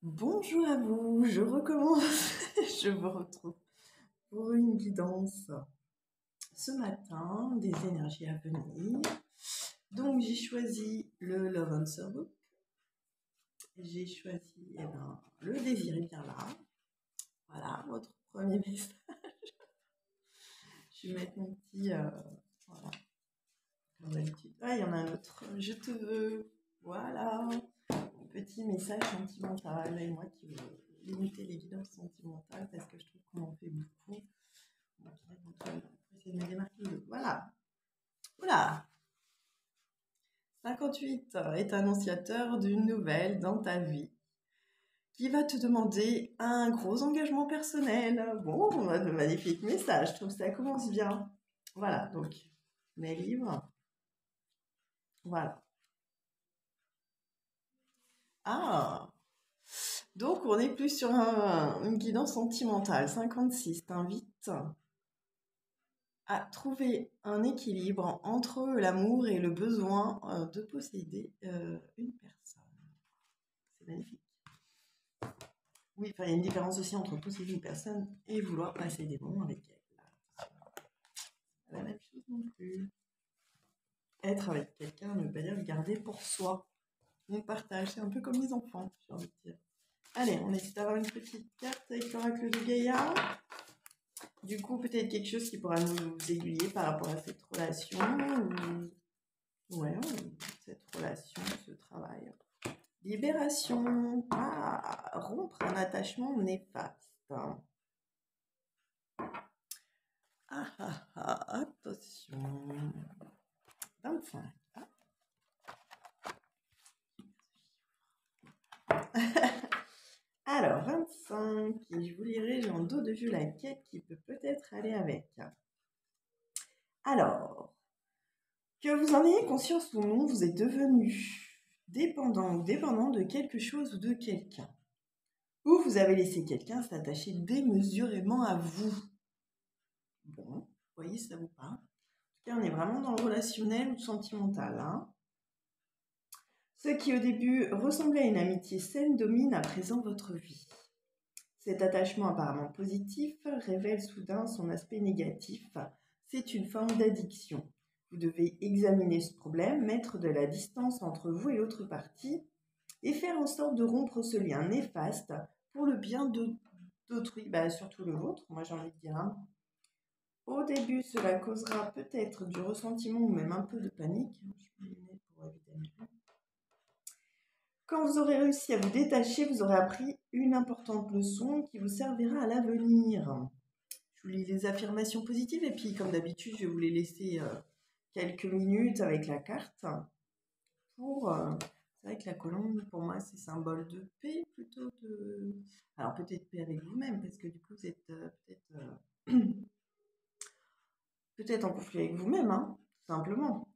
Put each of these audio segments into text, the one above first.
Bonjour à vous, je recommence, je vous retrouve pour une guidance ce matin des énergies à venir. Donc j'ai choisi le Love Answer Book, j'ai choisi le désir est bien là. Voilà votre premier message. Je vais mettre mon petit, voilà, comme d'habitude. Ah, il y en a un autre, je te veux, voilà. Petit message sentimental, et moi qui veux limiter les guidances sentimentales parce que je trouve qu'on en fait beaucoup. Donc, on va essayer de me démarquer. Voilà. Oula. 58 est annonciateur d'une nouvelle dans ta vie qui va te demander un gros engagement personnel. Bon, on a de magnifiques messages. Je trouve que ça commence bien. Voilà, donc mes livres. Voilà. Ah, donc on est plus sur une guidance sentimentale. 56 t'invite à trouver un équilibre entre l'amour et le besoin de posséder une personne. C'est magnifique. Oui, enfin, il y a une différence aussi entre posséder une personne et vouloir passer des moments avec elle. C'est la même chose non plus. Être avec quelqu'un ne veut pas dire le garder pour soi. On partage, c'est un peu comme les enfants, j'ai envie de dire. Allez, on essaie d'avoir une petite carte avec l'oracle de Gaïa. Du coup, peut-être quelque chose qui pourra nous aiguiller par rapport à cette relation. Ouais, cette relation, ce travail. Libération. Ah, rompre un attachement néfaste. Attention. 25. Alors, 25, je vous lirai, j'ai en dos de vue la quête qui peut peut-être aller avec. Alors, que vous en ayez conscience ou non, vous êtes devenu dépendant ou dépendant de quelque chose ou de quelqu'un. Ou vous avez laissé quelqu'un s'attacher démesurément à vous. Bon, vous voyez, ça vous parle. En tout cas, on est vraiment dans le relationnel ou sentimental. Hein. Ce qui au début ressemblait à une amitié saine domine à présent votre vie. Cet attachement apparemment positif révèle soudain son aspect négatif. C'est une forme d'addiction. Vous devez examiner ce problème, mettre de la distance entre vous et l'autre partie et faire en sorte de rompre ce lien néfaste pour le bien d'autrui, surtout le vôtre, moi j'ai envie de dire. Hein. Au début, cela causera peut-être du ressentiment ou même un peu de panique. Je mets les lunettes pour éviter de... Quand vous aurez réussi à vous détacher, vous aurez appris une importante leçon qui vous servira à l'avenir. Je vous lis les affirmations positives et puis, comme d'habitude, je vais vous les laisser quelques minutes avec la carte. C'est vrai que la colombe, pour moi, c'est symbole de paix plutôt de... Alors peut-être paix avec vous-même, parce que du coup, vous êtes peut-être en conflit avec vous-même, hein, tout simplement.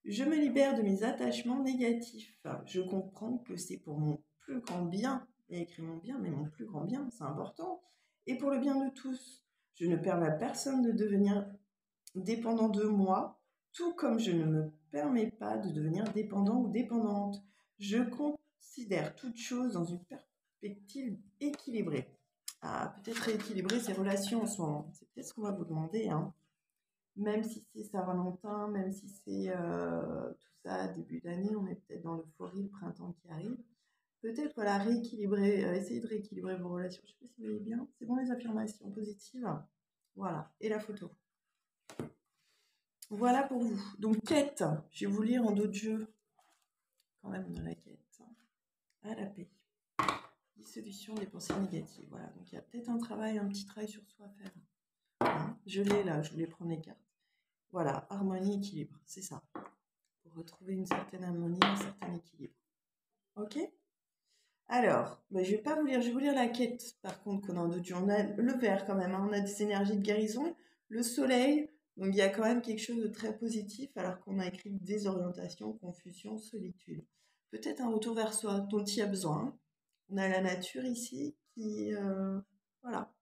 Je me libère de mes attachements négatifs. Je comprends que c'est pour mon plus grand bien. Il y a écrit mon bien, mais mon plus grand bien, c'est important. Et pour le bien de tous. Je ne permets à personne de devenir dépendant de moi, tout comme je ne me permets pas de devenir dépendant ou dépendante. Je considère toute chose dans une perspective équilibrée. Ah, peut-être rééquilibrer ses relations en ce moment. C'est peut-être ce qu'on va vous demander, hein. Même si c'est Saint-Valentin, même si c'est tout ça, début d'année, on est peut-être dans l'euphorie, le printemps qui arrive. Peut-être, voilà, rééquilibrer, essayer de rééquilibrer vos relations. Je ne sais pas si vous voyez bien. C'est bon, les affirmations positives. Voilà, et la photo. Voilà pour vous. Donc, quête. Je vais vous lire en dos de jeu. Quand même, dans la quête. À la paix. Dissolution des pensées négatives. Voilà, donc il y a peut-être un petit travail sur soi à faire. Hein, je l'ai là, je voulais prendre les cartes. Voilà, harmonie, équilibre, c'est ça. Pour retrouver une certaine harmonie, un certain équilibre. Ok? Alors, je ne vais pas vous lire, je vais vous lire la quête, par contre, qu'on a en dos de jeu. On a le vert quand même, hein, on a des énergies de guérison, le soleil, donc il y a quand même quelque chose de très positif, alors qu'on a écrit désorientation, confusion, solitude. Peut-être un retour vers soi dont il y a besoin. On a la nature ici qui, voilà,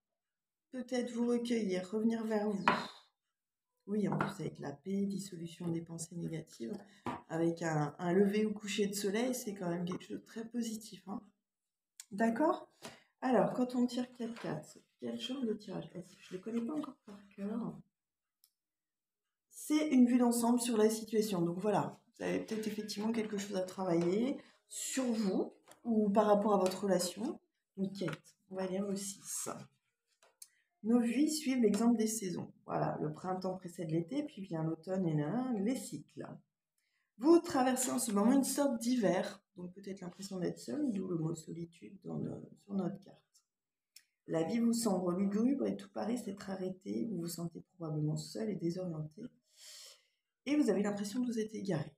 peut-être vous recueillir, revenir vers vous. Oui, en plus avec la paix, dissolution des pensées négatives, avec un lever ou coucher de soleil, c'est quand même quelque chose de très positif. Hein. D'accord? Alors, quand on tire 4-4, quel genre de tirage? Je ne les connais pas encore par cœur. C'est une vue d'ensemble sur la situation. Donc voilà, vous avez peut-être effectivement quelque chose à travailler sur vous ou par rapport à votre relation. Une quête. On va lire le 6. Nos vies suivent l'exemple des saisons. Voilà, le printemps précède l'été, puis vient l'automne et les cycles. Vous traversez en ce moment une sorte d'hiver, donc peut-être l'impression d'être seul, d'où le mot solitude sur notre carte. La vie vous semble lugubre et tout paraît s'être arrêté. Vous vous sentez probablement seul et désorienté. Et vous avez l'impression de vous être égaré.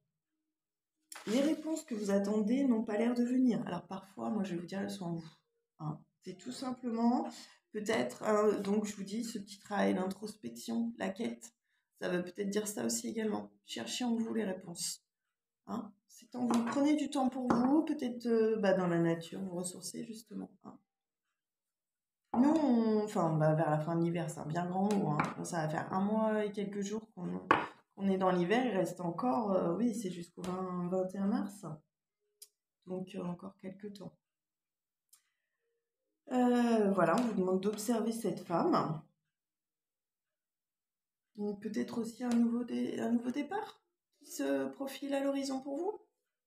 Les réponses que vous attendez n'ont pas l'air de venir. Alors parfois, moi je vais vous dire, elles sont en vous. Hein. C'est tout simplement, peut-être, donc je vous dis, ce petit travail d'introspection, la quête, ça veut peut-être dire ça aussi également. Cherchez en vous les réponses. Hein. C'est quand vous prenez du temps pour vous, peut-être dans la nature, vous ressourcez justement. Hein. Nous, vers la fin de l'hiver, c'est un bien grand mot. Hein. Ça va faire 1 mois et quelques jours qu'on est dans l'hiver. Il reste encore, oui, c'est jusqu'au 21 mars. Donc, encore quelques temps. Voilà, on vous demande d'observer cette femme. Peut-être aussi un nouveau départ qui se profile à l'horizon pour vous.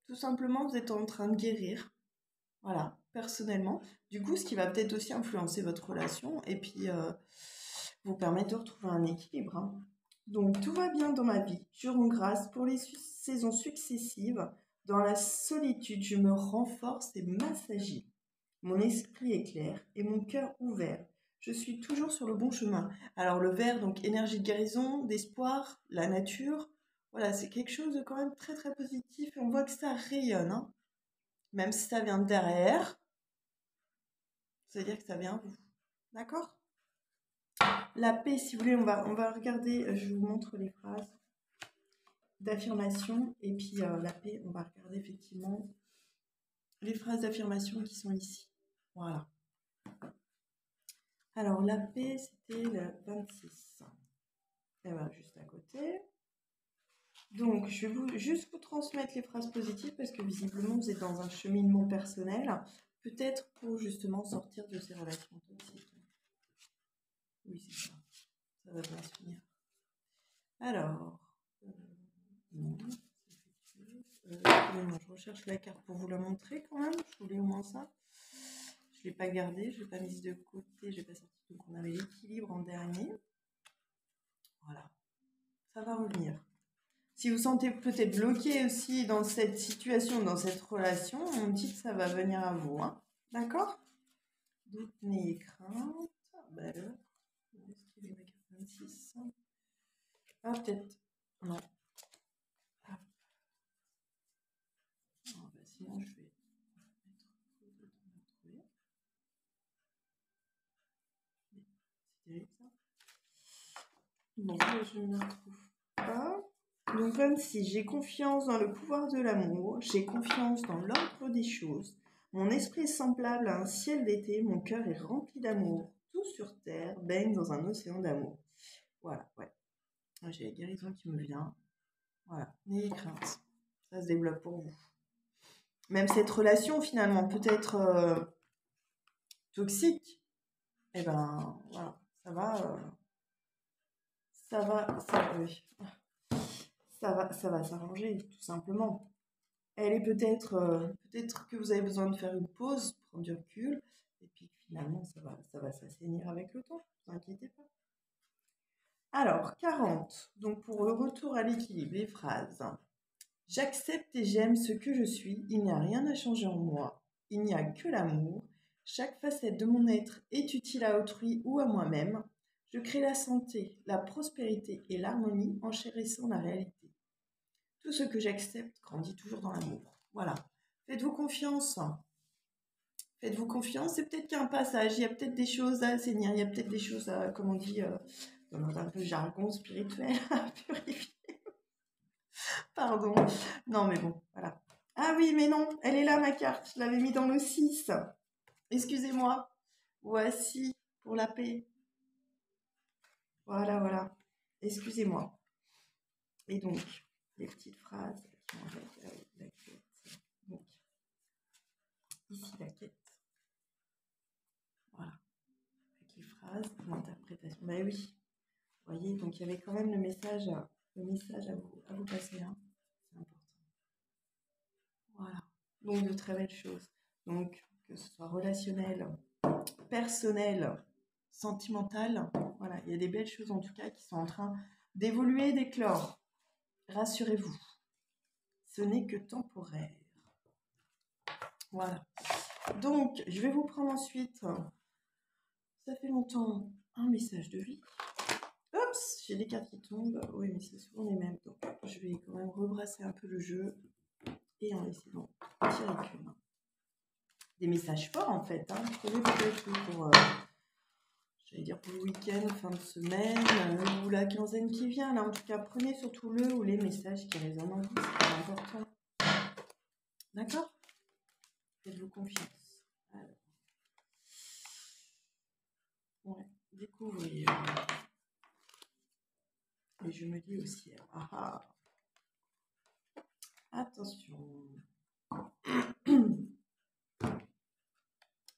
Tout simplement, vous êtes en train de guérir. Voilà, personnellement. Du coup, ce qui va peut-être aussi influencer votre relation et puis vous permettre de retrouver un équilibre. Hein. Donc, tout va bien dans ma vie. Je rends grâce pour les saisons successives. Dans la solitude, je me renforce et m'assagis. Mon esprit est clair et mon cœur ouvert. Je suis toujours sur le bon chemin. Alors, le vert, donc énergie de guérison, d'espoir, la nature. Voilà, c'est quelque chose de quand même très, très positif et on voit que ça rayonne. Hein. Même si ça vient de derrière, c'est-à-dire que ça vient de vous. D'accord? La paix, si vous voulez, on va regarder, je vous montre les phrases d'affirmation. Et puis la paix, on va regarder effectivement les phrases d'affirmation qui sont ici. Voilà. Alors, la paix, c'était le 26. Et voilà, juste à côté. Donc, je vais juste vous transmettre les phrases positives parce que visiblement, vous êtes dans un cheminement personnel. Peut-être pour justement sortir de ces relations toxiques. Oui, c'est ça. Ça va bien se finir. Alors, non, je recherche la carte pour vous la montrer quand même. Je voulais au moins ça. Je ne l'ai pas gardée, je ne l'ai pas mise de côté, je n'ai pas sorti. Donc, on avait l'équilibre en dernier. Voilà. Ça va revenir. Si vous sentez peut-être bloqué aussi dans cette situation, dans cette relation, on me dit que ça va venir à vous. Hein. D'accord? Donc, n'ayez crainte. Bah alors, est-ce qu'il est ma carte 26? Ah, peut-être. Non. Ah. Non, bah, sinon, je vais mettre. C'est terrible ça. Bon, je ne la retrouve pas. Donc, comme si j'ai confiance dans le pouvoir de l'amour, j'ai confiance dans l'ordre des choses. Mon esprit est semblable à un ciel d'été, mon cœur est rempli d'amour. Tout sur terre baigne dans un océan d'amour. Voilà, ouais. J'ai la guérison qui me vient. Voilà, n'ayez crainte. Ça se développe pour vous. Même cette relation, finalement, peut être toxique. Eh ben, voilà, oui. Ça va s'arranger, tout simplement. Elle est peut-être que vous avez besoin de faire une pause, prendre du recul, et puis finalement, ça va s'assainir avec le temps, ne vous inquiétez pas. Alors, 40. Donc, pour le retour à l'équilibre, les phrases. J'accepte et j'aime ce que je suis, il n'y a rien à changer en moi, il n'y a que l'amour. Chaque facette de mon être est utile à autrui ou à moi-même. Je crée la santé, la prospérité et l'harmonie en chérissant la réalité. Tout ce que j'accepte grandit toujours dans l'amour. Voilà. Faites-vous confiance. Faites-vous confiance. C'est peut-être qu'un passage. Il y a peut-être des choses à assainir. Il y a peut-être des choses à, comme on dit, dans un peu jargon spirituel, à purifier. Pardon. Non, mais bon, voilà. Ah oui, mais non, elle est là, ma carte. Je l'avais mis dans le 6. Excusez-moi. Voici pour la paix. Voilà, voilà. Excusez-moi. Et donc, les petites phrases qui vont avec la quête. Donc, ici, la quête. interprétation. Ben oui, vous voyez, donc il y avait quand même le message à vous passer. Hein. C'est important. Voilà. Donc de très belles choses. Donc que ce soit relationnel, personnel, sentimental, voilà, il y a des belles choses en tout cas qui sont en train d'évoluer, d'éclore. Rassurez-vous, ce n'est que temporaire. Voilà. Donc, je vais vous prendre ensuite, ça fait longtemps, un message de vie. Oups, j'ai des cartes qui tombent. Oui, mais c'est souvent les mêmes. Donc, je vais quand même rebrasser un peu le jeu et en essayant de tirer qu'une. Des messages forts en fait. Hein. Prenez peut-être pour, j'allais dire pour le week-end, fin de semaine, ou la quinzaine qui vient. Là, en tout cas, prenez surtout le ou les messages qui résonnent en vous. C'est important. D'accord? Faites-vous confiance. Alors. Ouais, découvrez. Et je me dis aussi, attention.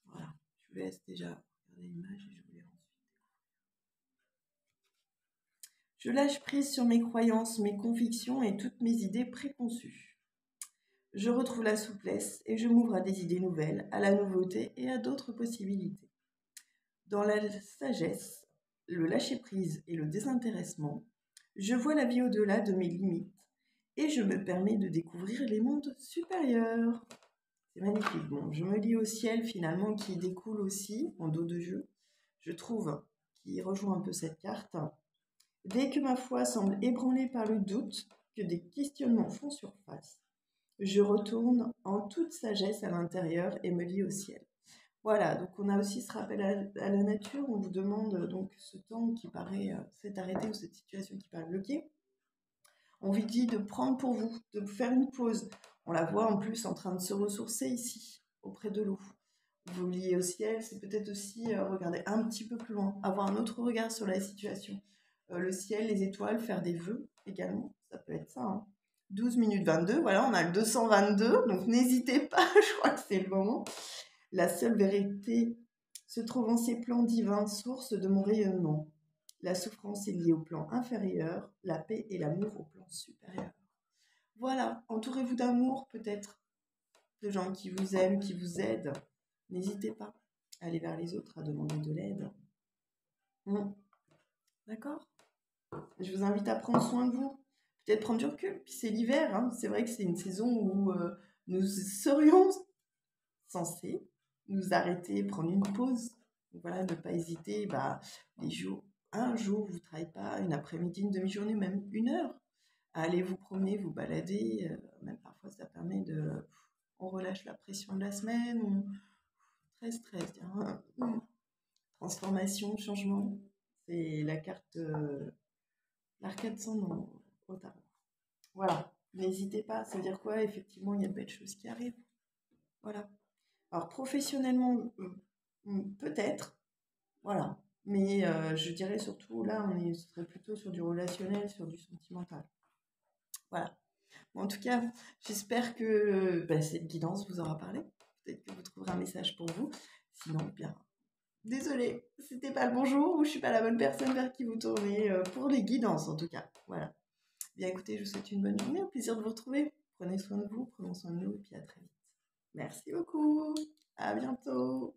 Voilà, je vous laisse déjà regarder l'image et je vous les ensuite. Je lâche prise sur mes croyances, mes convictions et toutes mes idées préconçues. Je retrouve la souplesse et je m'ouvre à des idées nouvelles, à la nouveauté et à d'autres possibilités. Dans la sagesse, le lâcher-prise et le désintéressement, je vois la vie au-delà de mes limites et je me permets de découvrir les mondes supérieurs. C'est magnifique. Bon, je me lis au ciel finalement qui découle aussi en dos de jeu. Je trouve qu'il rejoint un peu cette carte. Dès que ma foi semble ébranlée par le doute, que des questionnements font surface, je retourne en toute sagesse à l'intérieur et me lie au ciel. Voilà, donc on a aussi ce rappel à la nature. On vous demande donc ce temps qui paraît s'est arrêté ou cette situation qui paraît bloquée. On vous dit de prendre pour vous, de faire une pause. On la voit en plus en train de se ressourcer ici, auprès de l'eau. Vous liez au ciel, c'est peut-être aussi regarder un petit peu plus loin, avoir un autre regard sur la situation. Le ciel, les étoiles, faire des vœux également, ça peut être ça. Hein. 12 minutes 22, voilà, on a le 222, donc n'hésitez pas, je crois que c'est le moment. La seule vérité se trouve en ces plans divins, source de mon rayonnement. La souffrance est liée au plan inférieur, la paix et l'amour au plan supérieur. Voilà, entourez-vous d'amour peut-être, de gens qui vous aiment, qui vous aident. N'hésitez pas à aller vers les autres, à demander de l'aide. D'accord ? Je vous invite à prendre soin de vous, peut-être prendre du recul. Puis c'est l'hiver, hein. C'est vrai que c'est une saison où nous serions censés nous arrêter, prendre une pause. Donc voilà, ne pas hésiter, un jour, vous ne travaillez pas, une après-midi, une demi-journée, même une heure, à aller vous promener, vous balader. Même parfois, ça permet de... On relâche la pression de la semaine, très stress. Transformation, changement, c'est la carte, l'arcade sans nom au tarot. Voilà, n'hésitez pas, ça veut dire quoi? Effectivement, il y a de belles choses qui arrivent. Voilà. Alors, professionnellement, peut-être, voilà. Mais je dirais surtout, là, ce serait plutôt sur du relationnel, sur du sentimental. Voilà. Bon, en tout cas, j'espère que cette guidance vous aura parlé. Peut-être que vous trouverez un message pour vous. Sinon, bien, désolée, c'était pas le bon jour ou je suis pas la bonne personne vers qui vous tournez pour les guidances, en tout cas. Voilà. Bien, écoutez, je vous souhaite une bonne journée. Au plaisir de vous retrouver. Prenez soin de vous, prenons soin de nous et puis à très vite. Merci beaucoup. À bientôt.